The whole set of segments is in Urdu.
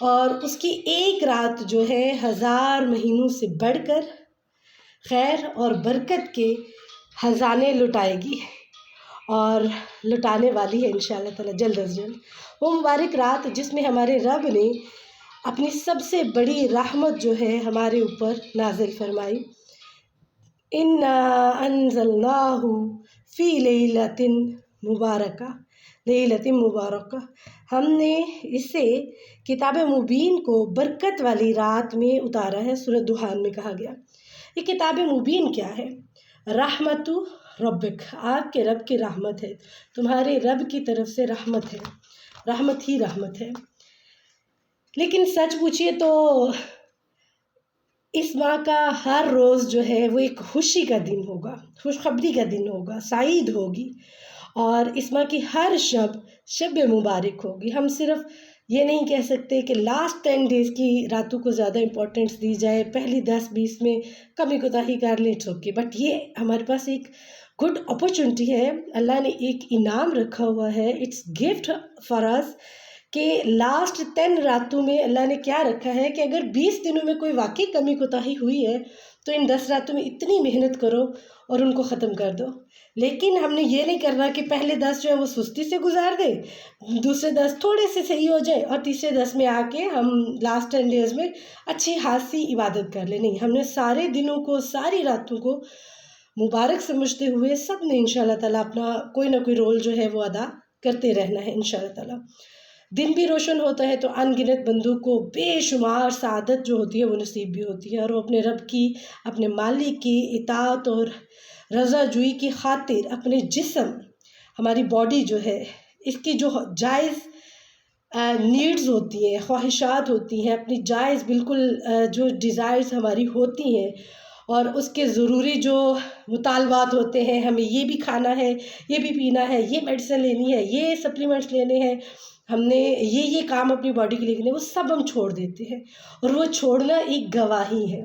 اور اس کی ایک رات جو ہے 1000 مہینوں سے بڑھ کر خیر اور برکت کے خزانے لٹائے گی اور لٹانے والی ہے انشاءاللہ تعالی جلد از جلد۔ وہ مبارک رات جس میں ہمارے رب نے اپنی سب سے بڑی رحمت جو ہے ہمارے اوپر نازل فرمائی۔ اِنَّا أَنزَلْنَاهُ فِي لَيْلَةٍ مبارکہ، ہم نے اسے کتاب مبین کو برکت والی رات میں اتارا ہے۔ سورۃ دخان میں کہا گیا۔ یہ کتاب مبین کیا ہے؟ رحمت ربک، آپ کے رب کی رحمت ہے، تمہارے رب کی طرف سے رحمت ہے، رحمت ہی رحمت ہے۔ لیکن سچ پوچھئے تو اس ماہ کا ہر روز جو ہے وہ ایک خوشی کا دن ہوگا، خوشخبری کا دن ہوگا، سعید ہوگی، اور اس ماہ کی ہر شب مبارک ہوگی۔ ہم صرف یہ نہیں کہہ سکتے کہ لاسٹ 10 days کی راتوں کو زیادہ امپورٹنس دی جائے، پہلی 10-20 میں کمی کوتاہی کر لیں سکے، بٹ یہ ہمارے پاس ایک گڈ اپرچونٹی ہے، اللہ نے ایک انعام رکھا ہوا ہے، اٹس گفٹ فار اس، کہ لاسٹ 10 راتوں میں اللہ نے کیا رکھا ہے کہ اگر 20 دنوں میں کوئی واقعی کمی کوتاہی ہوئی ہے تو ان 10 راتوں میں اتنی محنت کرو اور ان کو ختم کر دو۔ لیکن ہم نے یہ نہیں کرنا کہ پہلے 10 جو ہے وہ سستی سے گزار دیں، دوسرے 10 تھوڑے سے صحیح ہو جائے، اور تیسرے 10 میں آ کے ہم لاسٹ 10 days میں اچھی خاصی عبادت کر لیں۔ نہیں، ہم نے سارے دنوں کو، ساری راتوں کو مبارک سمجھتے ہوئے سب نے انشاءاللہ تعالیٰ اپنا کوئی نہ کوئی رول جو ہے وہ ادا کرتے رہنا ہے انشاءاللہ تعالیٰ۔ دن بھی روشن ہوتا ہے تو ان گنت بندوں کو بے شمار سعادت جو ہوتی ہے وہ نصیب بھی ہوتی ہے، اور وہ اپنے رب کی، اپنے مالک کی اطاعت اور رضا جوئی کی خاطر اپنے جسم، ہماری باڈی جو ہے، اس کی جو جائز نیڈز ہوتی ہیں، خواہشات ہوتی ہیں، اپنی جائز بالکل جو ڈیزائرز ہماری ہوتی ہیں، اور اس کے ضروری جو مطالبات ہوتے ہیں، ہمیں یہ بھی کھانا ہے، یہ بھی پینا ہے، یہ میڈیسن لینی ہے، یہ سپلیمنٹس لینے ہیں، ہم نے یہ کام اپنی باڈی کے لیے کرنے، وہ سب ہم چھوڑ دیتے ہیں، اور وہ چھوڑنا ایک گواہی ہے۔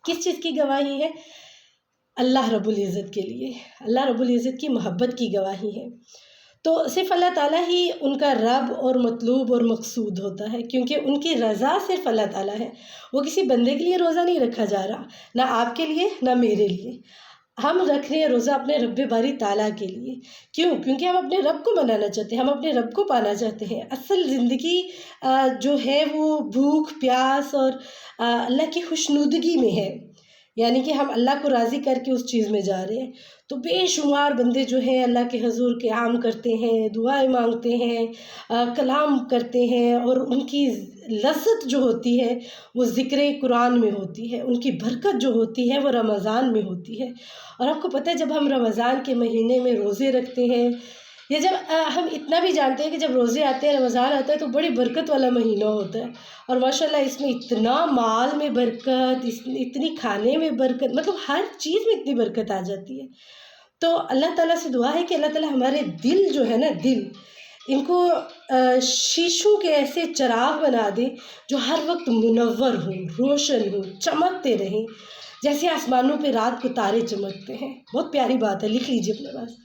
کس چیز کی گواہی ہے؟ اللہ رب العزت کے لیے، اللہ رب العزت کی محبت کی گواہی ہے۔ تو صرف اللہ تعالیٰ ہی ان کا رب اور مطلوب اور مقصود ہوتا ہے، کیونکہ ان کی رضا صرف اللہ تعالیٰ ہے۔ وہ کسی بندے کے لیے روزہ نہیں رکھا جا رہا، نہ آپ کے لیے نہ میرے لیے، ہم رکھ رہے ہیں روزہ اپنے رب باری تعالیٰ کے لیے۔ کیوں؟ کیونکہ ہم اپنے رب کو منانا چاہتے ہیں، ہم اپنے رب کو پانا چاہتے ہیں۔ اصل زندگی جو ہے وہ بھوک پیاس اور اللہ کی خوشنودگی میں ہے، یعنی کہ ہم اللہ کو راضی کر کے اس چیز میں جا رہے ہیں۔ تو بے شمار بندے جو ہیں اللہ کے حضور قیام کرتے ہیں، دعائیں مانگتے ہیں، کلام کرتے ہیں، اور ان کی لذت جو ہوتی ہے وہ ذکر قرآن میں ہوتی ہے، ان کی برکت جو ہوتی ہے وہ رمضان میں ہوتی ہے۔ اور آپ کو پتہ ہے جب ہم رمضان کے مہینے میں روزے رکھتے ہیں، یا جب ہم اتنا بھی جانتے ہیں کہ جب روزے آتے ہیں، رمضان آتا ہے تو بڑی برکت والا مہینہ ہوتا ہے، اور ماشاءاللہ اس میں اتنا مال میں برکت، اتنی کھانے میں برکت، مطلب ہر چیز میں اتنی برکت آ جاتی ہے۔ تو اللہ تعالیٰ سے دعا ہے کہ اللہ تعالیٰ ہمارے دل جو ہے نا، دل، ان کو شیشوں کے ایسے چراغ بنا دے جو ہر وقت منور ہوں، روشن ہوں، چمکتے رہیں، جیسے آسمانوں پہ رات کو تارے چمکتے ہیں۔ بہت پیاری بات ہے، لکھ لیجیے اپنے پاس،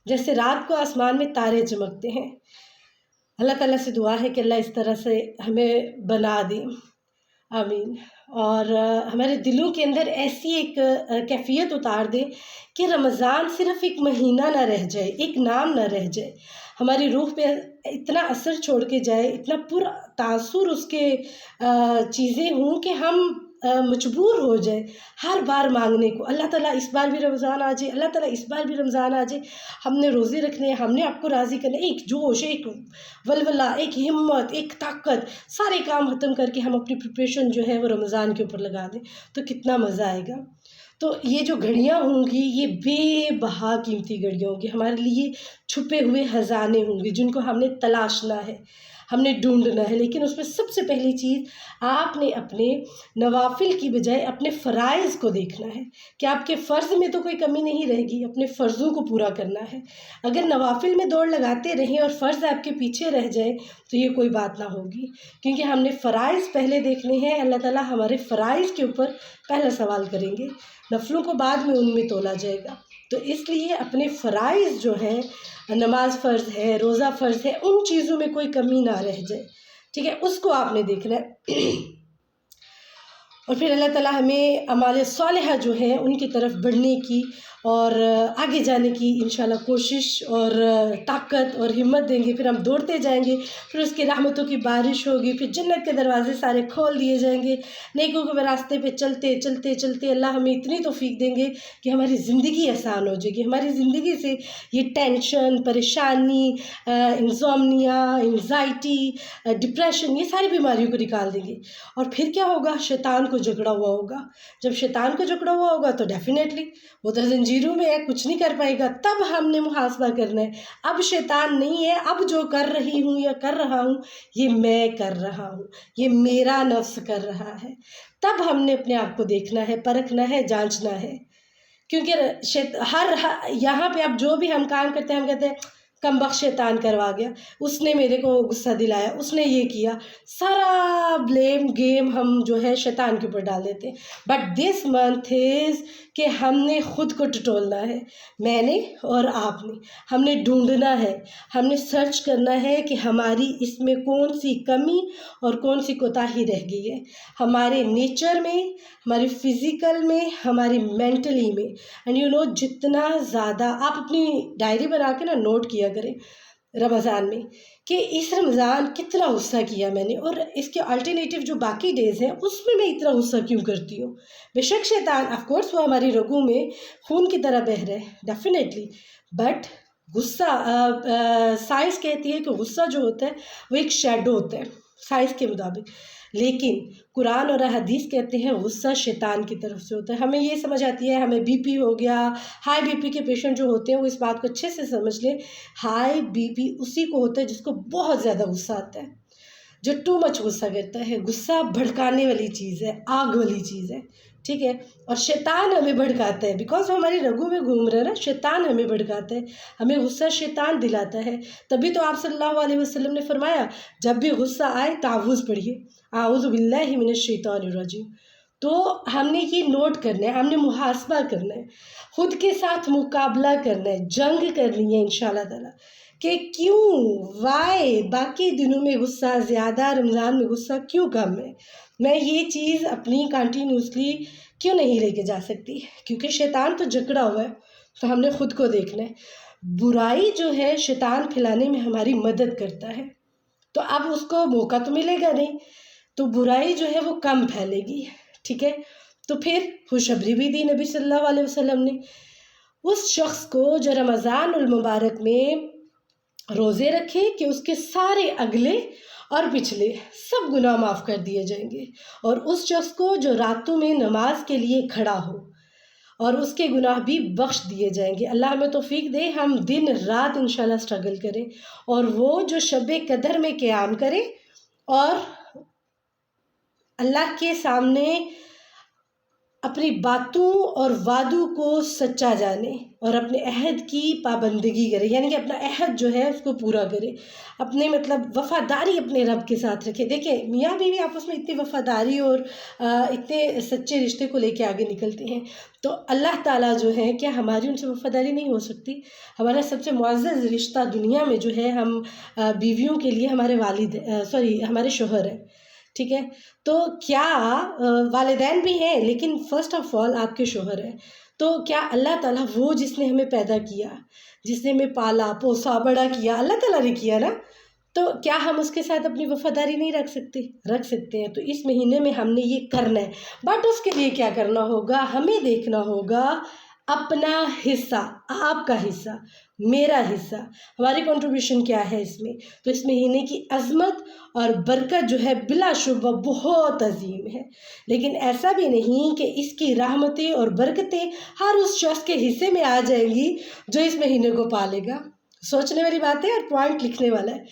جیسے رات کو آسمان میں تارے چمکتے ہیں۔ اللہ تعالیٰ سے دعا ہے کہ اللہ اس طرح سے ہمیں بنا دے، آمین، اور ہمارے دلوں کے اندر ایسی ایک کیفیت اتار دے کہ رمضان صرف ایک مہینہ نہ رہ جائے، ایک نام نہ رہ جائے، ہماری روح پہ اتنا اثر چھوڑ کے جائے، اتنا پر تاثر اس کے چیزیں ہوں کہ ہم مجبور ہو جائے ہر بار مانگنے کو، اللہ تعالیٰ اس بار بھی رمضان آ جائے، اللہ تعالیٰ اس بار بھی رمضان آ جائے، ہم نے روزے رکھنے ہیں، ہم نے آپ کو راضی کرنا ہے، ایک جوش، ایک ولولہ، ایک ہمت، ایک طاقت، سارے کام ختم کر کے ہم اپنی پریپریشن جو ہے وہ رمضان کے اوپر لگا دیں تو کتنا مزہ آئے گا۔ تو یہ جو گھڑیاں ہوں گی یہ بے بہا قیمتی گھڑیاں ہوں گی، ہمارے لیے چھپے ہوئے خزانے ہوں گے جن کو ہم نے تلاشنا ہے، ہم نے ڈھونڈنا ہے۔ لیکن اس میں سب سے پہلی چیز آپ نے اپنے نوافل کی بجائے اپنے فرائض کو دیکھنا ہے کہ آپ کے فرض میں تو کوئی کمی نہیں رہے گی، اپنے فرضوں کو پورا کرنا ہے۔ اگر نوافل میں دوڑ لگاتے رہیں اور فرض آپ کے پیچھے رہ جائے تو یہ کوئی بات نہ ہوگی، کیونکہ ہم نے فرائض پہلے دیکھنے ہیں۔ اللہ تعالیٰ ہمارے فرائض کے اوپر پہلا سوال کریں گے، نفلوں کو بعد میں ان میں تولا جائے گا۔ تو اس لیے اپنے فرائض جو ہیں، نماز فرض ہے، روزہ فرض ہے، ان چیزوں میں کوئی کمی نہ رہ جائے، ٹھیک ہے، اس کو آپ نے دیکھنا ہے۔ اور پھر اللہ تعالیٰ ہمیں اعمال صالحہ جو ہیں ان کی طرف بڑھنے کی اور آگے جانے کی انشاءاللہ کوشش اور طاقت اور ہمت دیں گے، پھر ہم دوڑتے جائیں گے، پھر اس کی رحمتوں کی بارش ہوگی، پھر جنت کے دروازے سارے کھول دیے جائیں گے، نیکوں کے راستے پہ چلتے چلتے چلتے اللہ ہمیں اتنی توفیق دیں گے کہ ہماری زندگی آسان ہو جائے گی، ہماری زندگی سے یہ ٹینشن، پریشانی، انزومنیا، انزائٹی، ڈپریشن، یہ ساری بیماریوں کو نکال دیں گے۔ اور پھر کیا ہوگا؟ شیطان کو جکڑا ہوا ہوگا۔ جب شیطان کو جکڑا ہوا ہوگا تو ڈیفینیٹلی وہ تو زنجیروں میں ہے، کچھ نہیں کر پائے گا۔ تب ہم نے محاسبہ کرنا ہے، اب شیطان نہیں ہے، اب جو کر رہی ہوں یا کر رہا ہوں یہ میں کر رہا ہوں، یہ میرا نفس کر رہا ہے۔ تب ہم نے اپنے آپ کو دیکھنا ہے، پرکھنا ہے، جانچنا ہے، کیونکہ یہاں پہ اب جو بھی ہم کام کرتے ہیں ہم کہتے ہیں کم بخت شیطان کروا گیا، اس نے میرے کو غصہ دلایا، اس نے یہ کیا، سارا بلیم گیم ہم جو ہے شیطان کے اوپر ڈال دیتے ہیں۔ بٹ دس منتھ از کہ ہم نے خود کو ٹٹولنا ہے، میں نے اور آپ نے، ہم نے ڈھونڈنا ہے، ہم نے سرچ کرنا ہے کہ ہماری اس میں کون سی کمی اور کون سی کوتاہی رہ گئی ہے، ہمارے نیچر میں، ہماری فزیکل میں، ہماری مینٹلی میں۔ اینڈ یو نو، جتنا زیادہ آپ اپنی ڈائری بنا کے نا نوٹ کیا کریں رمضان میں کہ اس رمضان کتنا غصہ کیا میں نے، اور اس کے الٹرنیٹیو جو باقی ڈیز ہیں اس میں اتنا غصہ کیوں کرتی ہوں۔ بے شک شیطان آف کورس وہ ہماری رگوں میں خون کی طرح بہہ رہا ہے ڈیفینیٹلی، بٹ غصہ سائنس کہتی ہے کہ غصہ جو ہوتا ہے وہ ایک شیڈو ہوتا ہے سائنس کے مطابق، لیکن قرآن اور حدیث کہتے ہیں غصہ شیطان کی طرف سے ہوتا ہے۔ ہمیں یہ سمجھ آتی ہے، ہمیں بی پی ہو گیا، ہائی بی پی کے پیشنٹ جو ہوتے ہیں وہ اس بات کو اچھے سے سمجھ لیں، ہائی بی پی اسی کو ہوتا ہے جس کو بہت زیادہ غصہ آتا ہے، جو ٹو مچ غصہ کرتا ہے۔ غصہ بھڑکانے والی چیز ہے، آگ والی چیز ہے، ٹھیک ہے، اور شیطان ہمیں بھڑکاتا ہے بیکاز وہ ہماری رگوں میں گھوم رہا ہے نا، شیطان ہمیں بھڑکاتا ہے، ہمیں غصہ شیطان دلاتا ہے۔ تبھی تو آپ صلی اللہ علیہ وسلم نے فرمایا جب بھی غصہ آئے تعوذ پڑھیے، اعوذ باللہ من الشیطان الرجیم۔ تو ہم نے یہ نوٹ کرنا ہے، ہم نے محاسبہ کرنا ہے، خود کے ساتھ مقابلہ کرنا ہے، جنگ کرنی ہے انشاءاللہ تعالیٰ کہ کیوں، وائی باقی دنوں میں غصہ زیادہ، رمضان میں غصہ کیوں کم ہے، میں یہ چیز اپنی کنٹینیوسلی کیوں نہیں لے کے جا سکتی، کیونکہ شیطان تو جکڑا ہوا ہے، تو ہم نے خود کو دیکھنا ہے۔ برائی جو ہے شیطان پھیلانے میں ہماری مدد کرتا ہے، تو اب اس کو موقع تو ملے گا نہیں، تو برائی جو ہے وہ کم پھیلے گی، ٹھیک ہے۔ تو پھر خوشخبری بھی دی نبی صلی اللہ علیہ وسلم نے اس شخص کو جو رمضان المبارک میں روزے رکھے کہ اس کے سارے اگلے اور پچھلے سب گناہ معاف کر دیے جائیں گے، اور اس شخص کو جو راتوں میں نماز کے لیے کھڑا ہو اور اس کے گناہ بھی بخش دیے جائیں گے۔ اللہ ہمیں توفیق دے ہم دن رات انشاءاللہ سٹرگل کریں، اور وہ جو شب قدر میں قیام کرے اور اللہ کے سامنے اپنی باتوں اور وعدوں کو سچا جانے اور اپنے عہد کی پابندگی کرے، یعنی کہ اپنا عہد جو ہے اس کو پورا کرے، اپنے مطلب وفاداری اپنے رب کے ساتھ رکھے۔ دیکھیں میاں بیوی آپس میں اتنی وفاداری اور اتنے سچے رشتے کو لے کے آگے نکلتے ہیں، تو اللہ تعالیٰ جو ہے کیا ہماری ان سے وفاداری نہیں ہو سکتی؟ ہمارا سب سے معزز رشتہ دنیا میں جو ہے ہم بیویوں کے لیے ہمارے ہمارے شوہر ہیں، ٹھیک ہے، تو کیا والدین بھی ہیں لیکن فرسٹ آف آل آپ کے شوہر ہیں، تو کیا اللہ تعالیٰ وہ جس نے ہمیں پیدا کیا، جس نے ہمیں پالا پوسا بڑا کیا، اللہ تعالیٰ نے کیا نا، تو کیا ہم اس کے ساتھ اپنی وفاداری نہیں رکھ سکتے ہیں؟ تو اس مہینے میں ہم نے یہ کرنا ہے، بٹ اس کے لیے کیا کرنا ہوگا؟ ہمیں دیکھنا ہوگا اپنا حصہ، آپ کا حصہ، میرا حصہ، ہماری کنٹریبیوشن کیا ہے اس میں۔ تو اس مہینے کی عظمت اور برکت جو ہے بلا شبہ بہت عظیم ہے، لیکن ایسا بھی نہیں کہ اس کی رحمتیں اور برکتیں ہر اس شخص کے حصے میں آ جائیں گی جو اس مہینے کو پالے گا۔ سوچنے والی بات ہے اور پوائنٹ لکھنے والا ہے،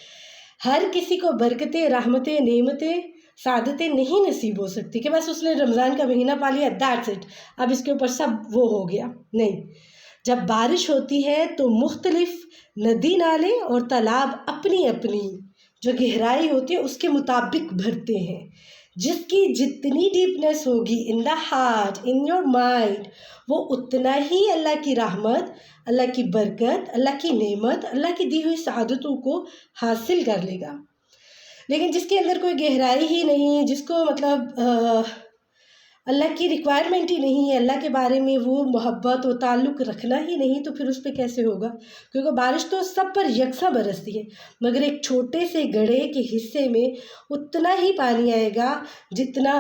ہر کسی کو برکتیں، رحمتیں، نعمتیں، سعادتیں نہیں نصیب ہو سکتی کہ بس اس نے رمضان کا مہینہ پا لیا دیٹس اٹ، اب اس کے اوپر سب وہ ہو گیا، نہیں۔ جب بارش ہوتی ہے تو مختلف ندی نالے اور تالاب اپنی اپنی جو گہرائی ہوتی ہے اس کے مطابق بھرتے ہیں، جس کی جتنی ڈیپنس ہوگی in the heart, in your mind, وہ اتنا ہی اللہ کی رحمت، اللہ کی برکت، اللہ کی نعمت، اللہ کی دی ہوئی سعادتوں کو حاصل کر لے گا۔ لیکن جس کے اندر کوئی گہرائی ہی نہیں، جس کو مطلب اللہ کی ریکوائرمنٹ ہی نہیں ہے، اللہ کے بارے میں وہ محبت و تعلق رکھنا ہی نہیں، تو پھر اس پہ کیسے ہوگا؟ کیونکہ بارش تو سب پر یکساں برستی ہے، مگر ایک چھوٹے سے گڑھے کے حصے میں اتنا ہی پانی آئے گا جتنا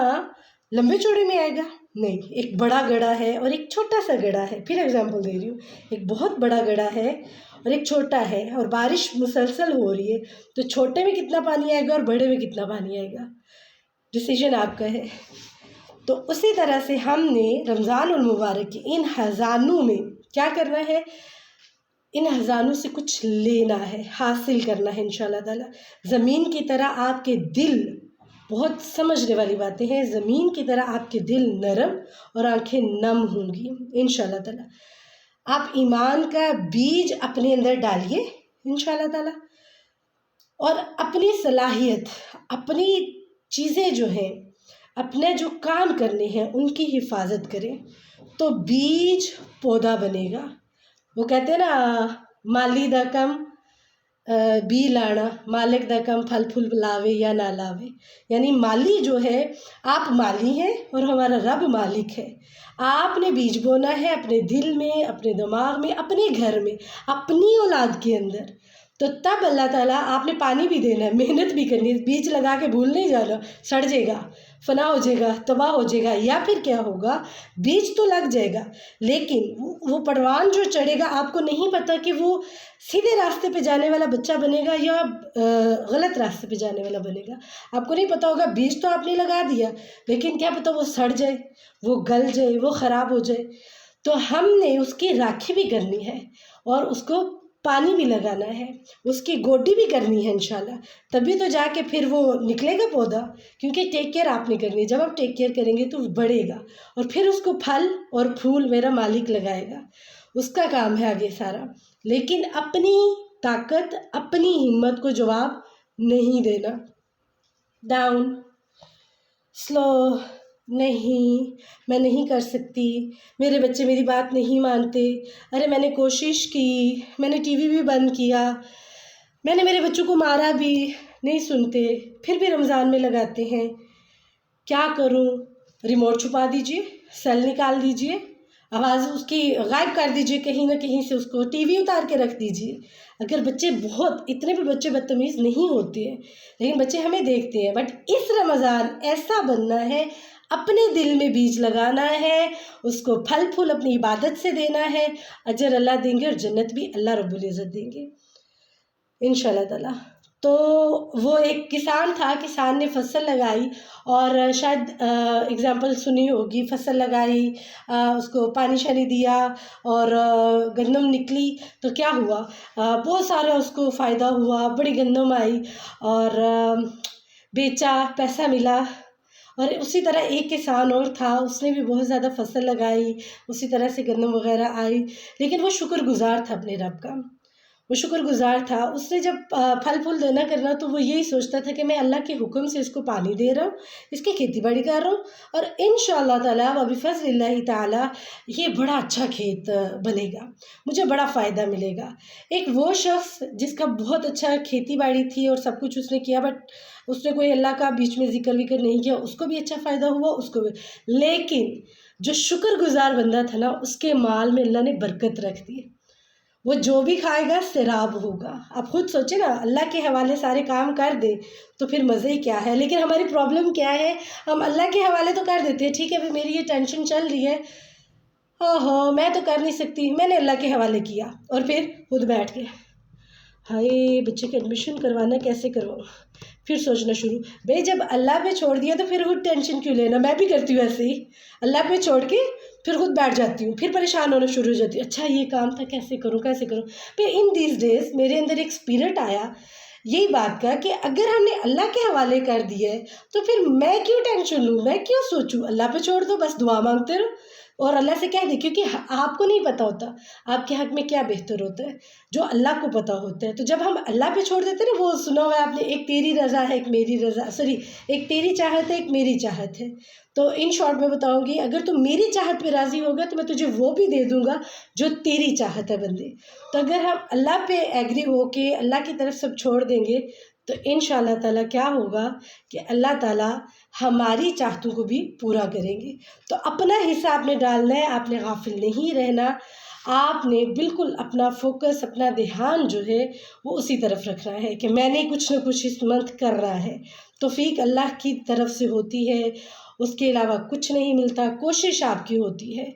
لمبے چوڑے میں آئے گا؟ نہیں، ایک بڑا گڑھا ہے اور ایک چھوٹا سا گڑھا ہے. پھر اگزامپل دے رہی ہوں، ایک بہت بڑا گڑھا ہے اور ایک چھوٹا ہے، اور بارش مسلسل ہو رہی ہے، تو چھوٹے میں کتنا پانی آئے گا اور بڑے میں کتنا پانی آئے گا؟ ڈیسیژن آپ کا ہے. تو اسی طرح سے ہم نے رمضان المبارک کے ان خزانوں میں کیا کرنا ہے؟ ان خزانوں سے کچھ لینا ہے، حاصل کرنا ہے انشاءاللہ تعالیٰ. زمین کی طرح آپ کے دل، بہت سمجھنے والی باتیں ہیں، زمین کی طرح آپ کے دل نرم اور آنکھیں نم ہوں گی انشاءاللہ تعالیٰ. آپ ایمان کا بیج اپنے اندر ڈالیے انشاءاللہ تعالیٰ، اور اپنی صلاحیت، اپنی چیزیں جو ہیں، اپنے جو کام کرنے ہیں ان کی حفاظت کریں، تو بیج پودا بنے گا. وہ کہتے ہیں نا، مالی دا کم بی لانا، مالک دا کم پھل پھول لاوے یا نہ لاوے. یعنی مالی جو ہے، آپ مالی ہیں اور ہمارا رب مالک ہے. آپ نے بیج بونا ہے اپنے دل میں، اپنے دماغ میں، اپنے گھر میں، اپنی اولاد کے اندر، تو تب اللہ تعالیٰ، آپ نے پانی بھی دینا ہے، محنت بھی کرنی ہے. بیج لگا کے بھول نہیں جانا، سڑ جائے گا، فنا ہو جائے گا، تباہ ہو جائے گا. یا پھر کیا ہوگا؟ بیج تو لگ جائے گا، لیکن وہ پروان جو چڑھے گا، آپ کو نہیں پتہ کہ وہ سیدھے راستے پہ جانے والا بچہ بنے گا یا غلط راستے پہ جانے والا بنے گا. آپ کو نہیں پتہ ہوگا. بیج تو آپ نے لگا دیا، لیکن کیا پتہ وہ سڑ جائے، وہ گل جائے، وہ خراب ہو جائے. تو ہم نے اس کی راکھی بھی کرنی ہے اور اس کو پانی بھی لگانا ہے، اس کی گوڈی بھی کرنی ہے انشاءاللہ. تبھی تو جا کے پھر وہ نکلے گا پودا، کیونکہ ٹیک کیئر آپ نے کرنی ہے. جب آپ ٹیک کیئر کریں گے تو وہ بڑھے گا، اور پھر اس کو پھل اور پھول میرا مالک لگائے گا. اس کا کام ہے آگے سارا. لیکن اپنی طاقت، اپنی ہمت کو جواب نہیں دینا. ڈاؤن، سلو، نہیں میں نہیں کر سکتی، میرے بچے میری بات نہیں مانتے، ارے میں نے کوشش کی، میں نے ٹی وی بھی بند کیا، میں نے میرے بچوں کو مارا بھی، نہیں سنتے، پھر بھی رمضان میں لگاتے ہیں. کیا کروں؟ ریموٹ چھپا دیجئے، سیل نکال دیجئے، آواز اس کی غائب کر دیجئے، کہیں نہ کہیں سے اس کو ٹی وی اتار کے رکھ دیجئے. اگر بچے بہت، اتنے بھی بچے بدتمیز نہیں ہوتے ہیں، لیکن بچے ہمیں دیکھتے ہیں. بٹ اس رمضان ایسا بننا ہے، اپنے دل میں بیج لگانا ہے، اس کو پھل پھول اپنی عبادت سے دینا ہے. اجر اللہ دیں گے اور جنت بھی اللہ رب العزت دیں گے انشاءاللہ تعالیٰ. تو وہ ایک کسان تھا، کسان نے فصل لگائی، اور شاید اگزامپل سنی ہوگی، فصل لگائی، اس کو پانی شانی دیا اور گندم نکلی، تو کیا ہوا؟ بہت سارا اس کو فائدہ ہوا، بڑی گندم آئی، اور بیچا، پیسہ ملا. اور اسی طرح ایک کسان اور تھا، اس نے بھی بہت زیادہ فصل لگائی، اسی طرح سے گندم وغیرہ آئی، لیکن وہ شکر گزار تھا اپنے رب کا. وہ شکر گزار تھا. اس نے جب پھل پھول دینا کرنا، تو وہ یہی سوچتا تھا کہ میں اللہ کے حکم سے اس کو پانی دے رہا ہوں، اس کی کھیتی باڑی کر رہا ہوں، اور انشاءاللہ تعالیٰ وبفضل اللہ تعالیٰ یہ بڑا اچھا کھیت بنے گا، مجھے بڑا فائدہ ملے گا. ایک وہ شخص جس کا بہت اچھا کھیتی باڑی تھی اور سب کچھ اس نے کیا، بٹ اس نے کوئی اللہ کا بیچ میں ذکر وکر نہیں کیا، اس کو بھی اچھا فائدہ ہوا، اس کو بھی. لیکن جو شکر گزار بندہ تھا نا، اس کے مال میں اللہ نے برکت رکھ دی. وہ جو بھی کھائے گا سیراب ہوگا. آپ خود سوچیں نا، اللہ کے حوالے سارے کام کر دیں تو پھر مزے ہی کیا ہے. لیکن ہماری پرابلم کیا ہے، ہم اللہ کے حوالے تو کر دیتے ہیں، ٹھیک ہے میری یہ ٹینشن چل رہی ہے، ہاں میں تو کر نہیں سکتی، میں نے اللہ کے حوالے کیا، اور پھر خود بیٹھ گئے، ہائے بچے کی ایڈمیشن کروانا کیسے کرواؤں. پھر سوچنا شروع. بھئی جب اللہ پہ چھوڑ دیا تو پھر خود ٹینشن کیوں لینا. میں بھی کرتی ہوں ایسے ہی، اللہ پہ چھوڑ کے پھر خود بیٹھ جاتی ہوں، پھر پریشان ہونا شروع ہو جاتی ہوں. اچھا یہ کام تھا، کیسے کروں کیسے کروں. پھر ان دیز ڈیز میرے اندر ایک اسپرٹ آیا یہی بات کا کہ اگر ہم نے اللہ کے حوالے کر دیا ہے تو پھر میں کیوں ٹینشن لوں، میں کیوں سوچوں. اللہ پہ چھوڑ دو، بس دعا مانگتے رہو اور اللہ سے کہہ دیں، کیونکہ آپ کو نہیں پتہ ہوتا آپ کے حق میں کیا بہتر ہوتا ہے، جو اللہ کو پتہ ہوتا ہے. تو جب ہم اللہ پہ چھوڑ دیتے ہیں نا، وہ سنا ہوا ہے آپ نے، ایک تیری رضا ہے ایک میری رضا، ایک تیری چاہت ہے ایک میری چاہت ہے. تو ان شارٹ میں بتاؤں گی، اگر تم میری چاہت پہ راضی ہوگا تو میں تجھے وہ بھی دے دوں گا جو تیری چاہت ہے بندے. تو اگر ہم اللہ پہ ایگری ہو کے اللہ کی طرف سب چھوڑ دیں گے تو انشاءاللہ تعالیٰ کیا ہوگا کہ اللہ تعالیٰ ہماری چاہتوں کو بھی پورا کریں گے۔ تو اپنا حصہ آپ نے ڈالنا ہے، آپ نے غافل نہیں رہنا، آپ نے بالکل اپنا فوکس، اپنا دھیان جو ہے وہ اسی طرف رکھنا ہے کہ میں نے کچھ نہ کچھ اس منتھ کرنا ہے۔ توفیق اللہ کی طرف سے ہوتی ہے، اس کے علاوہ کچھ نہیں ملتا، کوشش آپ کی ہوتی ہے۔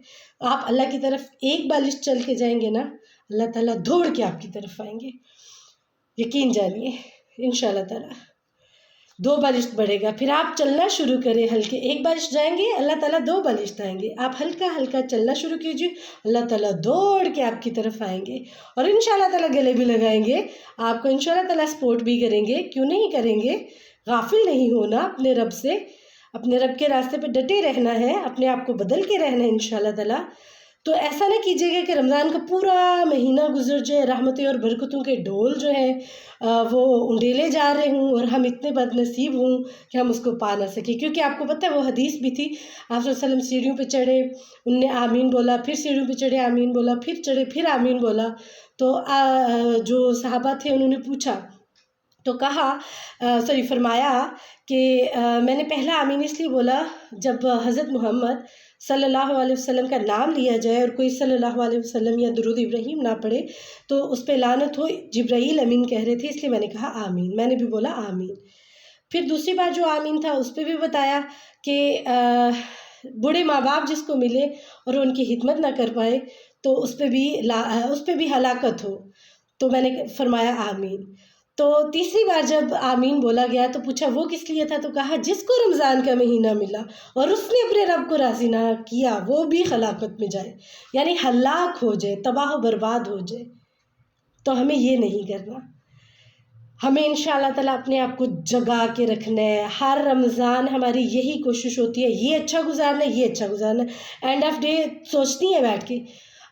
آپ اللہ کی طرف ایک بالش چل کے جائیں گے نا، اللہ تعالیٰ دوڑ کے آپ کی طرف آئیں گے، یقین جانیے انشاءاللہ تعالیٰ۔ 2 بالش بڑھے گا، پھر آپ چلنا شروع کریں ہلکے، 1 بالش جائیں گے اللہ تعالیٰ 2 بالش لائیں گے، آپ ہلکا ہلکا چلنا شروع کیجیے، اللہ تعالیٰ دوڑ کے آپ کی طرف آئیں گے، اور انشاءاللہ تعالیٰ گلے بھی لگائیں گے، آپ کو انشاءاللہ تعالیٰ سپورٹ بھی کریں گے، کیوں نہیں کریں گے۔ غافل نہیں ہونا اپنے رب سے، اپنے رب کے راستے پہ ڈٹے رہنا ہے، اپنے آپ کو بدل کے رہنا ہے انشاءاللہ تعالیٰ۔ تو ایسا نہ کیجیے گا کہ رمضان کا پورا مہینہ گزر جائے، رحمتیں اور برکتوں کے ڈول جو ہیں وہ انڈیلے جا رہے ہوں اور ہم اتنے بد نصیب ہوں کہ ہم اس کو پا نہ سکیں، کیونکہ آپ کو پتہ ہے وہ حدیث بھی تھی، آپ صلی اللہ علیہ وسلم سیڑھیوں پہ چڑھے، ان نے آمین بولا، پھر سیڑھیوں پہ چڑھے آمین بولا، پھر چڑھے پھر آمین بولا، تو جو صحابہ تھے انہوں نے پوچھا تو فرمایا کہ میں نے پہلا آمین اس لیے بولا جب حضرت محمد صلی اللہ علیہ وسلم کا نام لیا جائے اور کوئی صلی اللہ علیہ وسلم یا درود ابراہیم نہ پڑھے تو اس پہ لعنت ہو، جبرائیل امین کہہ رہے تھے، اس لیے میں نے کہا آمین، میں نے بھی بولا آمین۔ پھر دوسری بار جو آمین تھا اس پہ بھی بتایا کہ بوڑھے ماں باپ جس کو ملے اور ان کی خدمت نہ کر پائے تو اس پہ بھی ہلاکت ہو، تو میں نے فرمایا آمین۔ تو تیسری بار جب آمین بولا گیا تو پوچھا وہ کس لیے تھا، تو کہا جس کو رمضان کا مہینہ ملا اور اس نے اپنے رب کو راضی نہ کیا وہ بھی ہلاکت میں جائے، یعنی ہلاک ہو جائے، تباہ و برباد ہو جائے۔ تو ہمیں یہ نہیں کرنا، ہمیں انشاءاللہ تعالیٰ اپنے آپ کو جگا کے رکھنا ہے۔ ہر رمضان ہماری یہی کوشش ہوتی ہے، یہ اچھا گزارنا ہے، یہ اچھا گزارنا ہے۔ اینڈ آف ڈے سوچتی ہیں بیٹھ کے،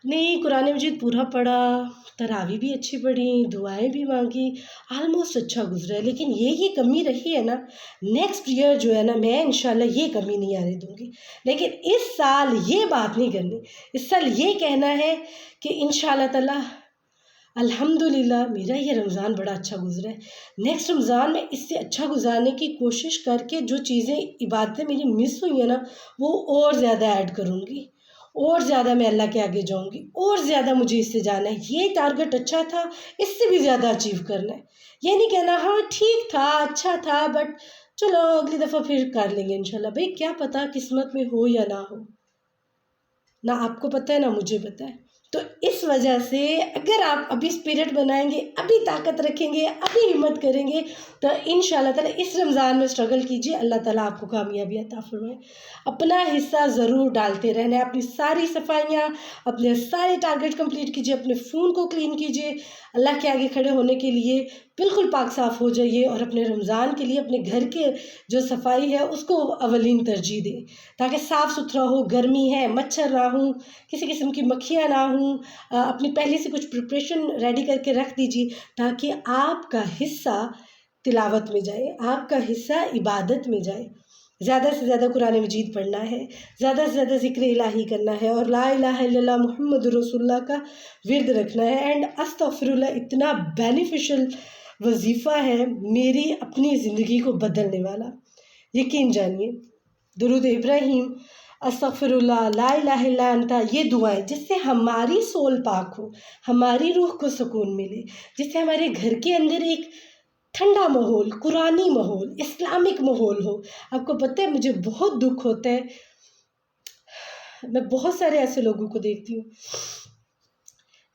نہیں قرآن مجید پورا پڑھا، تراویح بھی اچھی پڑھی، دعائیں بھی مانگی، آلموسٹ اچھا گزرا ہے، لیکن یہ کمی رہی ہے نا، نیکسٹ ایئر جو ہے نا میں انشاءاللہ یہ کمی نہیں آنے دوں گی۔ لیکن اس سال یہ بات نہیں کرنی، اس سال یہ کہنا ہے کہ انشاءاللہ تعالیٰ الحمدللہ میرا یہ رمضان بڑا اچھا گزرا ہے، نیکسٹ رمضان میں اس سے اچھا گزارنے کی کوشش کر کے جو چیزیں عبادتیں میری مس ہوئی ہیں نا وہ اور زیادہ ایڈ کروں گی، اور زیادہ میں اللہ کے آگے جاؤں گی، اور زیادہ مجھے اس سے جانا ہے، یہ ٹارگٹ اچھا تھا اس سے بھی زیادہ اچیو کرنا ہے، یہ نہیں کہنا ہاں ٹھیک تھا اچھا تھا بٹ چلو اگلی دفعہ پھر کر لیں گے انشاءاللہ۔ بھئی کیا پتہ قسمت میں ہو یا نہ ہو، نہ آپ کو پتہ ہے نہ مجھے پتہ ہے۔ تو اس وجہ سے اگر آپ ابھی اسپرٹ بنائیں گے، ابھی طاقت رکھیں گے، ابھی ہمت کریں گے تو انشاءاللہ تعالیٰ اس رمضان میں اسٹرگل کیجیے، اللہ تعالیٰ آپ کو کامیابی عطا فرمائے۔ اپنا حصہ ضرور ڈالتے رہنا ہے، اپنی ساری صفائیاں، اپنے سارے ٹارگٹ کمپلیٹ کیجیے، اپنے فون کو کلین کیجیے، اللہ کے آگے کھڑے ہونے کے لیے بالکل پاک صاف ہو جائیے، اور اپنے رمضان کے لیے اپنے گھر کے جو صفائی ہے اس کو اولین ترجیح دیں تاکہ صاف ستھرا ہو، گرمی ہے مچھر نہ ہوں، کسی قسم کی مکھیاں نہ ہوں، اپنی پہلے سے کچھ پریپریشن ریڈی کر کے رکھ دیجیے تاکہ آپ کا حصہ تلاوت میں جائے، آپ کا حصہ عبادت میں جائے۔ زیادہ سے زیادہ قرآن مجید پڑھنا ہے، زیادہ سے زیادہ ذکر الہی کرنا ہے، اور لا الہ الا اللہ محمد رسول اللہ کا ورد رکھنا ہے۔ اینڈ استغفر اللہ اتنا بینیفیشل وظیفہ ہے، میری اپنی زندگی کو بدلنے والا، یقین جانیے۔ درود ابراہیم، استغفر اللہ، لا الہ الا انت، یہ دعائیں جس سے ہماری سول پاک ہو، ہماری روح کو سکون ملے، جس سے ہمارے گھر کے اندر ایک ٹھنڈا ماحول، قرآنی ماحول، اسلامک ماحول ہو۔ آپ کو پتہ ہے مجھے بہت دکھ ہوتا ہے، میں بہت سارے ایسے لوگوں کو دیکھتی ہوں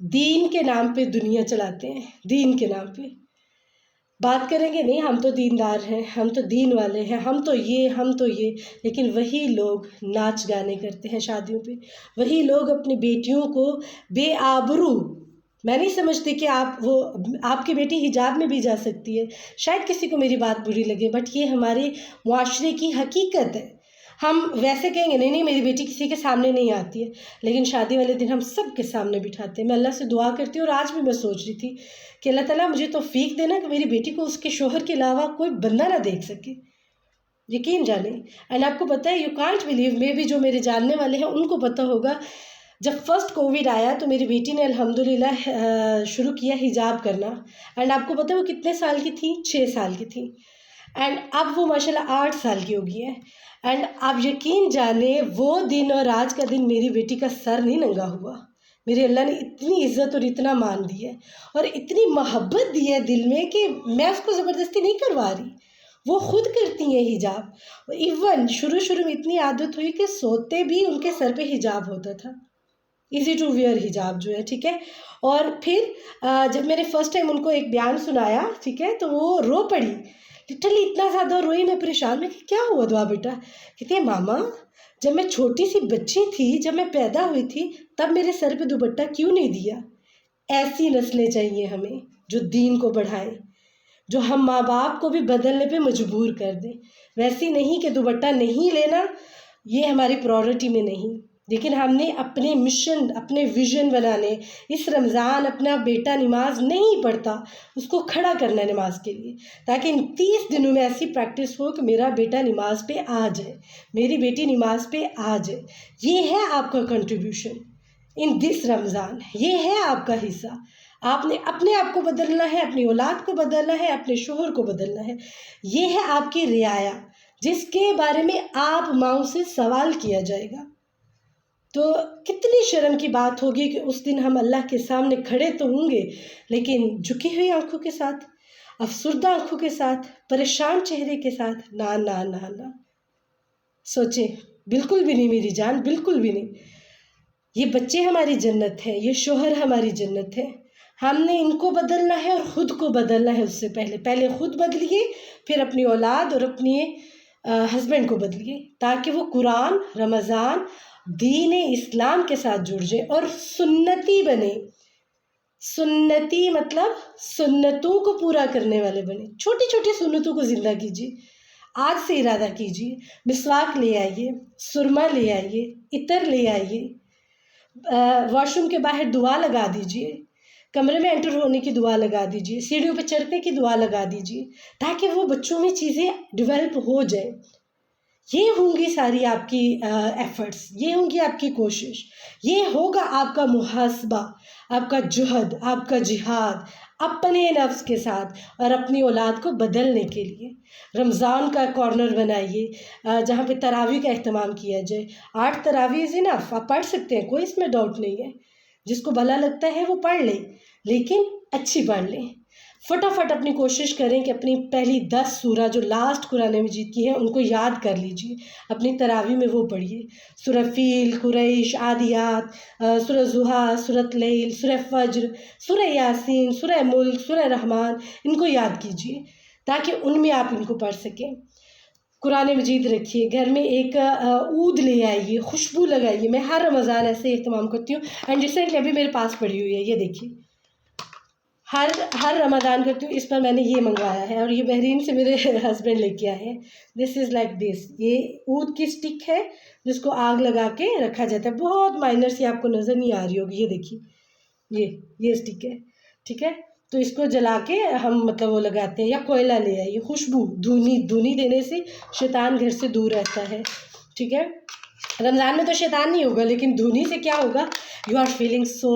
دین کے نام پہ دنیا چلاتے ہیں، دین کے نام پہ بات کریں گے، نہیں ہم تو دیندار ہیں، ہم تو دین والے ہیں، ہم تو یہ، لیکن وہی لوگ ناچ گانے کرتے ہیں شادیوں پہ، وہی لوگ اپنی بیٹیوں کو بے آبرو، میں نہیں سمجھتی کہ آپ کی بیٹی حجاب میں بھی جا سکتی ہے، شاید کسی کو میری بات بری لگے بٹ یہ ہمارے معاشرے کی حقیقت ہے۔ ہم ویسے کہیں گے نہیں میری بیٹی کسی کے سامنے نہیں آتی ہے، لیکن شادی والے دن ہم سب کے سامنے بٹھاتے ہیں۔ میں اللہ سے دعا کرتی ہوں، اور آج بھی میں سوچ رہی تھی کہ اللہ تعالیٰ مجھے توفیق دینا کہ میری بیٹی کو اس کے شوہر کے علاوہ کوئی بندہ نہ دیکھ سکے، یقین جانیں۔ اینڈ آپ کو پتہ ہے یو کانٹ بلیو، میں بھی جو میرے جاننے والے ہیں ان کو پتہ ہوگا، جب فرسٹ کووڈ آیا تو میری بیٹی نے الحمدللہ شروع کیا حجاب کرنا، اینڈ آپ کو پتہ ہے وہ کتنے سال کی تھی؟ 6 سال کی تھی، اینڈ اب وہ ماشاءاللہ 8 سال کی ہو گئی ہے. اینڈ آپ یقین جانیں وہ دن اور آج کا دن میری بیٹی کا سر نہیں ننگا ہوا. میرے اللہ نے اتنی عزت اور اتنا مان دی ہے اور اتنی محبت دی ہے دل میں کہ میں اس کو زبردستی نہیں کروا رہی، وہ خود کرتی ہیں حجاب. ایون شروع میں اتنی عادت ہوئی کہ سوتے بھی ان کے سر پہ حجاب ہوتا تھا، ایزی ٹو ویئر حجاب جو ہے، ٹھیک ہے. اور پھر جب میں نے فرسٹ ٹائم ان کو ایک بیان سنایا، ٹھیک ہے، تو وہ رو پڑی لٹرلی، اتنا زیادہ روئی. میں پریشان میں کہ کیا ہوا دعا بیٹا؟ کہتی ہے ماما جب میں چھوٹی سی بچی تھی، جب میں پیدا ہوئی تھی، تب میرے سر پہ دوپٹہ کیوں نہیں دیا؟ ایسی نسلیں چاہیے ہمیں جو دین کو بڑھائیں، جو ہم ماں باپ کو بھی بدلنے پہ مجبور کر دیں. ویسی نہیں کہ دوپٹہ نہیں لینا، یہ ہماری پرائورٹی میں نہیں. لیکن ہم نے اپنے مشن، اپنے ویژن بنانے، اس رمضان اپنا بیٹا نماز نہیں پڑھتا، اس کو کھڑا کرنا ہے نماز کے لیے، تاکہ ان 30 دنوں میں ایسی پریکٹس ہو کہ میرا بیٹا نماز پہ آ جائے، میری بیٹی نماز پہ آ جائے. یہ ہے آپ کا کنٹریبیوشن ان دس رمضان، یہ ہے آپ کا حصہ. آپ نے اپنے آپ کو بدلنا ہے، اپنی اولاد کو بدلنا ہے، اپنے شوہر کو بدلنا ہے. یہ ہے آپ کی رعایا جس کے بارے میں آپ ماؤں سے سوال کیا جائے گا. تو کتنی شرم کی بات ہوگی کہ اس دن ہم اللہ کے سامنے کھڑے تو ہوں گے، لیکن جھکی ہوئی آنکھوں کے ساتھ، افسردہ آنکھوں کے ساتھ، پریشان چہرے کے ساتھ. نا نا نا نا، سوچیں، بالکل بھی نہیں میری جان، بالکل بھی نہیں. یہ بچے ہماری جنت ہے، یہ شوہر ہماری جنت ہے. ہم نے ان کو بدلنا ہے اور خود کو بدلنا ہے. اس سے پہلے خود بدلیے، پھر اپنی اولاد اور اپنے ہسبینڈ کو بدلیے، تاکہ وہ قرآن، رمضان، دین اسلام کے ساتھ جڑ جائے اور سنتی بنے. سنتی مطلب سنتوں کو پورا کرنے والے بنے. چھوٹی چھوٹی سنتوں کو زندہ کیجیے. آج سے ارادہ کیجیے، مسواک لے آئیے، سرما لے آئیے، عطر لے آئیے، واش روم کے باہر دعا لگا دیجیے، کمرے میں انٹر ہونے کی دعا لگا دیجیے، سیڑھیوں پہ چڑھنے کی دعا لگا دیجیے، تاکہ وہ بچوں میں چیزیں ڈیولپ ہو جائیں. یہ ہوں گی ساری آپ کی ایفرٹس، یہ ہوں گی آپ کی کوشش، یہ ہوگا آپ کا محاسبہ، آپ کا جہد، آپ کا جہاد اپنے نفس کے ساتھ اور اپنی اولاد کو بدلنے کے لیے. رمضان کا کارنر بنائیے جہاں پہ تراویح کا اہتمام کیا جائے. 8 تراویح از انف، آپ پڑھ سکتے ہیں، کوئی اس میں ڈاؤٹ نہیں ہے. جس کو بھلا لگتا ہے وہ پڑھ لے، لیکن اچھی پڑھ لیں. فٹافٹ اپنی کوشش کریں کہ اپنی پہلی 10 سورہ جو لاسٹ قرآن مجید کی ہیں ان کو یاد کر لیجئے، اپنی تراویح میں وہ پڑھیے. سورہ فیل، قریش، عادیات، سورہ ضحیٰ، سورہ لیل، سورہ فجر، سورہ یاسین، سورہ ملک، سورہ رحمان، ان کو یاد کیجئے تاکہ ان میں آپ ان کو پڑھ سکیں. قرآن مجید رکھیے، گھر میں ایک عود لے آئیے، خوشبو لگائیے. میں ہر رمضان ایسے اہتمام کرتی ہوں، اینڈ ریسنٹلی ابھی میرے پاس پڑی ہوئی ہے، یہ دیکھیے. ہر رمضان کرتی ہوں. اس پر میں نے یہ منگوایا ہے اور یہ بحرین سے میرے ہسبینڈ لے کے آئے ہیں. دس از لائک دس، یہ عود کی اسٹک ہے جس کو آگ لگا کے رکھا جاتا ہے. بہت مائنر سی، آپ کو نظر نہیں آ رہی ہوگی. یہ دیکھیے، یہ اسٹک ہے، ٹھیک ہے. تو اس کو جلا کے ہم مطلب وہ لگاتے ہیں. یا کوئلہ لے آئیے، خوشبو، دھونی دینے سے شیطان گھر سے دور رہتا ہے، ٹھیک ہے. رمضان میں تو شیطان نہیں ہوگا، لیکن دھونی سے کیا ہوگا؟ یو آر فیلنگ سو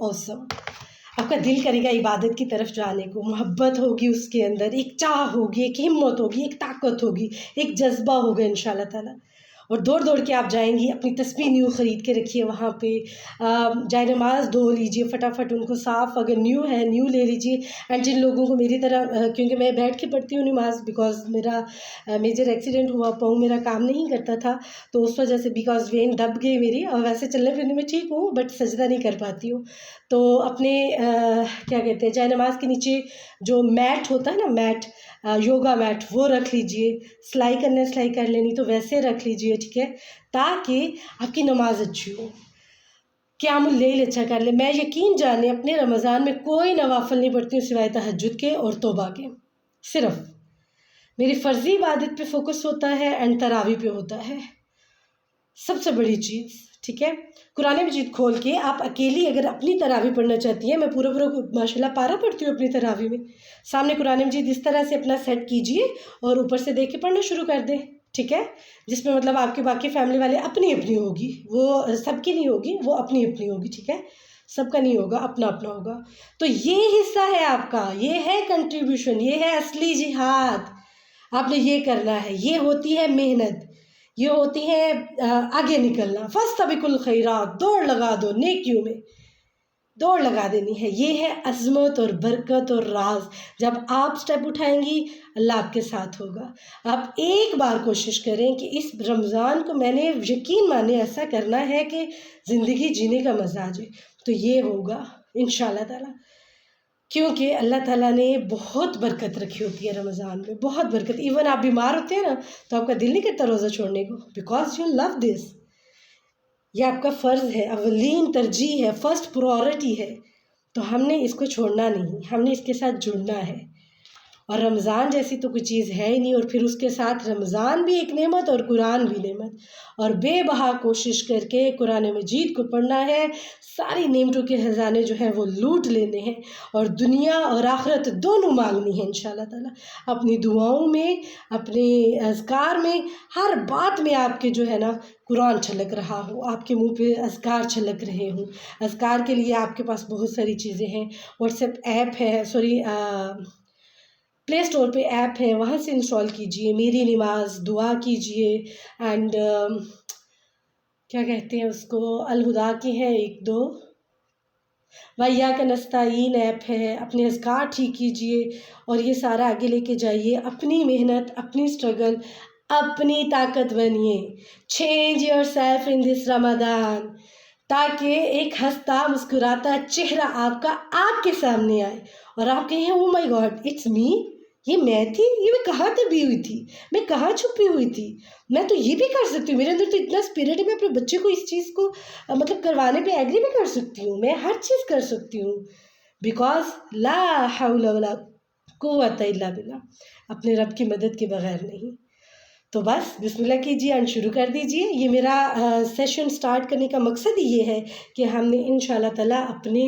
آسم. آپ کا دل کرے گا عبادت کی طرف جانے کو، محبت ہوگی اس کے اندر، ایک چاہ ہوگی، ایک ہمت ہوگی، ایک طاقت ہوگی، ایک جذبہ ہوگا انشاءاللہ تعالیٰ. اور دوڑ کے آپ جائیں گی. اپنی تسبیح نیو خرید کے رکھیے وہاں پہ. جائے نماز دھو لیجیے فٹافٹ ان کو صاف، اگر نیو ہے نیو لے لیجیے. اینڈ جن لوگوں کو میری طرح، کیونکہ میں بیٹھ کے پڑھتی ہوں نماز، بیکاز میرا میجر ایکسیڈنٹ ہوا، پاؤں میرا کام نہیں کرتا تھا، تو اس وجہ سے بیکاز وین دب گئی میری. اور ویسے چلنے پھرنے میں ٹھیک ہوں، بٹ سجدہ نہیں کر پاتی ہوں. تو اپنے کیا کہتے ہیں، جائے نماز کے نیچے جو میٹ ہوتا ہے نا، میٹ، یوگا میٹ، وہ رکھ لیجئے. سلائی کرنا سلائی کر لینی تو ویسے رکھ لیجئے، ٹھیک ہے، تاکہ آپ کی نماز اچھی ہو، قیام اللیل اچھا کر لیں. میں یقین جانے اپنے رمضان میں کوئی نوافل نہیں پڑھتی ہوں سوائے تہجد کے اور توبہ کے. صرف میری فرضی عبادت پہ فوکس ہوتا ہے اینڈ تراویح پہ ہوتا ہے، سب سے بڑی چیز، ٹھیک ہے. قرآن مجید کھول کے آپ اکیلی اگر اپنی تراویح پڑھنا چاہتی ہیں، میں پورا ماشاءاللہ پارا پڑھتی ہوں اپنی تراویح میں. سامنے قرآن مجید اس طرح سے اپنا سیٹ کیجئے اور اوپر سے دیکھ کے پڑھنا شروع کر دیں. ٹھیک ہے، جس میں مطلب آپ کے باقی فیملی والے اپنی اپنی ہوگی، وہ سب کی نہیں ہوگی، وہ اپنی اپنی ہوگی، ٹھیک ہے، سب کا نہیں ہوگا، اپنا اپنا ہوگا. تو یہ حصہ ہے آپ کا، یہ ہے کنٹریبیوشن، یہ ہے اصلی جہاد. آپ نے یہ کرنا ہے، یہ ہوتی ہے محنت، یہ ہوتی ہے آگے نکلنا. فاستبقوا الخیرات، دوڑ لگا دو نیکیوں میں، دوڑ لگا دینی ہے. یہ ہے عظمت اور برکت اور راز. جب آپ سٹیپ اٹھائیں گی اللہ آپ کے ساتھ ہوگا. آپ ایک بار کوشش کریں کہ اس رمضان کو میں نے یقین مانے ایسا کرنا ہے کہ زندگی جینے کا مزہ آ جائے، تو یہ ہوگا انشاءاللہ تعالی. کیونکہ اللہ تعالیٰ نے بہت برکت رکھی ہوتی ہے رمضان میں، بہت برکت. ایون آپ بیمار ہوتے ہیں نا تو آپ کا دل نہیں کرتا روزہ چھوڑنے کو، بیکاز یو لو دس. یہ آپ کا فرض ہے، اولین ترجیح ہے، فرسٹ پرائورٹی ہے. تو ہم نے اس کو چھوڑنا نہیں، ہم نے اس کے ساتھ جڑنا ہے. اور رمضان جیسی تو کوئی چیز ہے ہی نہیں، اور پھر اس کے ساتھ رمضان بھی ایک نعمت اور قرآن بھی نعمت. اور بے بہا کوشش کر کے قرآن مجید کو پڑھنا ہے، ساری نعمتوں کے خزانے جو ہیں وہ لوٹ لینے ہیں، اور دنیا اور آخرت دونوں مانگنی ہے انشاءاللہ تعالیٰ. اپنی دعاؤں میں، اپنے اذکار میں، ہر بات میں آپ کے جو ہے نا قرآن چھلک رہا ہو، آپ کے منہ پہ اذکار چھلک رہے ہوں. اذکار کے لیے آپ کے پاس بہت ساری چیزیں ہیں. واٹس ایپ ایپ ہے، پلے اسٹور پہ ایپ ہے، وہاں سے انسٹال کیجئے. میری نماز دعا کیجئے. اینڈ کیا کہتے ہیں اس کو، الہدا کی ہے ایک دو، وَإِيَّاكَ نَسْتَعِينُ ایپ ہے. اپنے اذکار ٹھیک کیجئے اور یہ سارا آگے لے کے جائیے. اپنی محنت، اپنی اسٹرگل، اپنی طاقت بنیے. چینج یور سیلف ان دس رمضان، تاکہ ایک ہنستا مسکراتا چہرہ آپ کا آپ کے سامنے آئے اور آپ کہیں او مائی گاڈ اٹس می، یہ میں تھی، یہ میں کہاں دبی ہوئی تھی، میں کہاں چھپی ہوئی تھی، میں تو یہ بھی کر سکتی ہوں. میرے اندر تو اتنا اسپرٹ ہے، میں اپنے بچے کو اس چیز کو مطلب کروانے پہ ایگری بھی کر سکتی ہوں، میں ہر چیز کر سکتی ہوں. بیکاز لا حول ولا قوت الا باللہ، اپنے رب کی مدد کے بغیر نہیں. تو بس بسم اللہ کیجیے اینڈ شروع کر دیجیے. یہ میرا سیشن سٹارٹ کرنے کا مقصد ہی یہ ہے کہ ہم نے انشاءاللہ تعالیٰ اپنے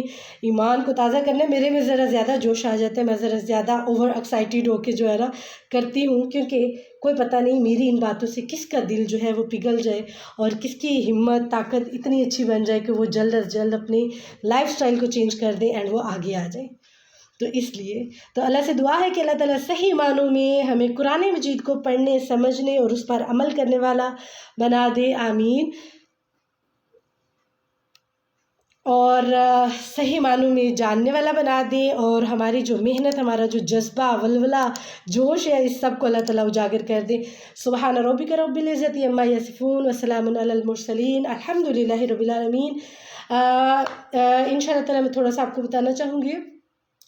ایمان کو تازہ کرنا ہے. میرے میں ذرا زیادہ جوش آ جاتا ہے، میں ذرا زیادہ اوور ایکسائٹیڈ ہو کے جو ہے نا کرتی ہوں، کیونکہ کوئی پتہ نہیں میری ان باتوں سے کس کا دل جو ہے وہ پگھل جائے اور کس کی ہمت طاقت اتنی اچھی بن جائے کہ وہ جلد از جلد اپنی لائف سٹائل کو چینج کر دے اینڈ وہ آگے آ جائے. تو اس لیے تو اللہ سے دعا ہے کہ اللہ تعالیٰ صحیح معنوں میں ہمیں قرآن مجید کو پڑھنے، سمجھنے اور اس پر عمل کرنے والا بنا دے. آمین. اور صحیح معنوں میں جاننے والا بنا دے، اور ہماری جو محنت، ہمارا جو جذبہ، ولولہ، جوش ہے، اس سب کو اللہ تعالیٰ اجاگر کر دے. سبحان ربک رب العزت عما یصفون وسلام علی المرسلین الحمد للہ رب العالمین. انشاءاللہ تعالیٰ میں تھوڑا سا آپ کو بتانا چاہوں گی،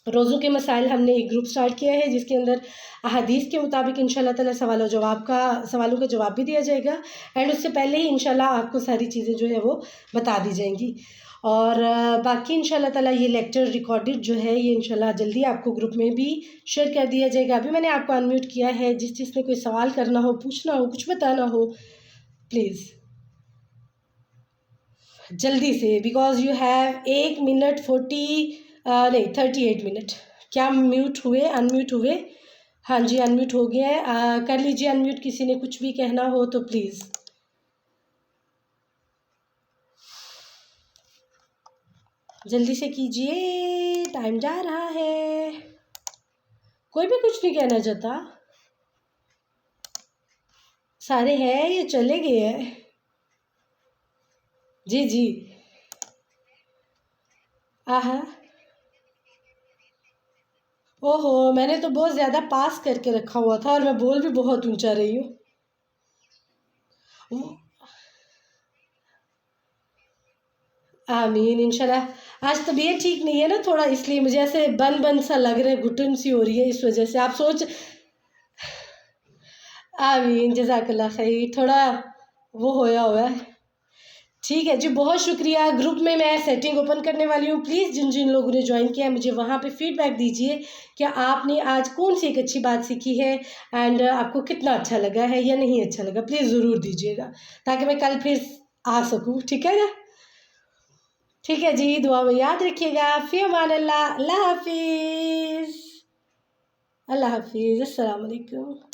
روزوں کے مسائل ہم نے ایک گروپ سٹارٹ کیا ہے جس کے اندر احادیث کے مطابق انشاءاللہ تعالیٰ سوالوں کا جواب بھی دیا جائے گا. اینڈ اس سے پہلے ہی انشاءاللہ آپ کو ساری چیزیں جو ہے وہ بتا دی جائیں گی. اور باقی انشاءاللہ تعالیٰ یہ لیکچر ریکارڈڈ جو ہے یہ انشاءاللہ جلدی آپ کو گروپ میں بھی شیئر کر دیا جائے گا. ابھی میں نے آپ کو انمیوٹ کیا ہے، جس نے کوئی سوال کرنا ہو، پوچھنا ہو، کچھ بتانا ہو، پلیز جلدی سے. Because you have 1 minute 38 minute. کیا میوٹ ہوئے، انمیوٹ ہوئے؟ ہاں جی انمیوٹ ہو گیا ہے. کر لیجیے انمیوٹ، کسی نے کچھ بھی کہنا ہو تو پلیز. جلدی سے کیجیے، ٹائم جا رہا ہے. کوئی بھی کچھ نہیں کہنا چاہتا؟ سارے ہیں یہ چلے گئے ہیں؟ جی جی. آہا، او ہو، میں نے تو بہت زیادہ پاس کر کے رکھا ہوا تھا اور میں بول بھی بہت اونچا رہی ہوں. آمین. انشاءاللہ آج طبیعت ٹھیک نہیں ہے نا تھوڑا، اس لیے مجھے ایسے بن سا لگ رہا ہے، گھٹن سی ہو رہی ہے، اس وجہ سے آپ سوچ. آمین. جزاک اللہ خیر. تھوڑا وہ ہویا ہوا ہے. ٹھیک ہے جی، بہت شکریہ. گروپ میں سیٹنگ اوپن کرنے والی ہوں. پلیز جن جن لوگوں نے جوائن کیا ہے مجھے وہاں پہ فیڈ بیک دیجیے کہ آپ نے آج کون سی ایک اچھی بات سیکھی ہے اینڈ آپ کو کتنا اچھا لگا ہے یا نہیں اچھا لگا. پلیز ضرور دیجیے گا تاکہ میں کل پھر آ سکوں. ٹھیک ہے نا؟ ٹھیک ہے جی، دعا میں یاد رکھیے گا. فی امان اللہ. اللہ حافظ. اللہ حافظ. السلام علیکم.